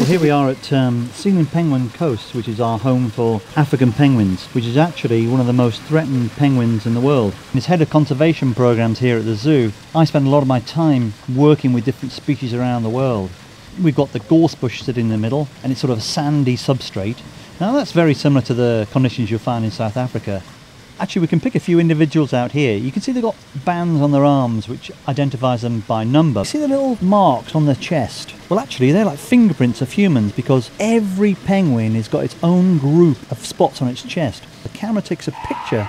Here we are at Sealing Penguin Coast, which is our home for African penguins, which is actually one of the most threatened penguins in the world. As head of conservation programs here at the zoo, I spend a lot of my time working with different species around the world. We've got the gorse bush sitting in the middle, and it's sort of a sandy substrate. Now that's very similar to the conditions you'll find in South Africa. Actually, we can pick a few individuals out here. You can see they've got bands on their arms which identifies them by number. See the little marks on their chest? Well, actually they're like fingerprints of humans, because every penguin has got its own group of spots on its chest. The camera takes a picture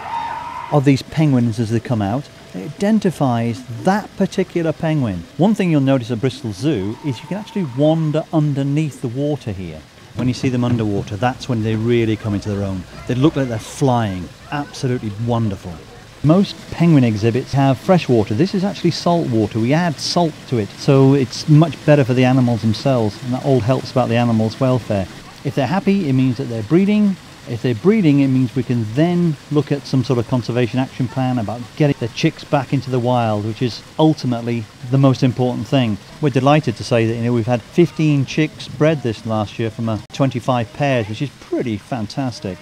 of these penguins as they come out. It identifies that particular penguin. One thing you'll notice at Bristol Zoo is you can actually wander underneath the water here. When you see them underwater, that's when they really come into their own. They look like they're flying. Absolutely wonderful. Most penguin exhibits have fresh water. This is actually salt water. We add salt to it, so it's much better for the animals themselves, and that all helps about the animals' welfare. If they're happy, it means that they're breeding. If they're breeding, it means we can then look at some sort of conservation action plan about getting the chicks back into the wild, which is ultimately the most important thing. We're delighted to say that we've had 15 chicks bred this last year from 25 pairs, which is pretty fantastic.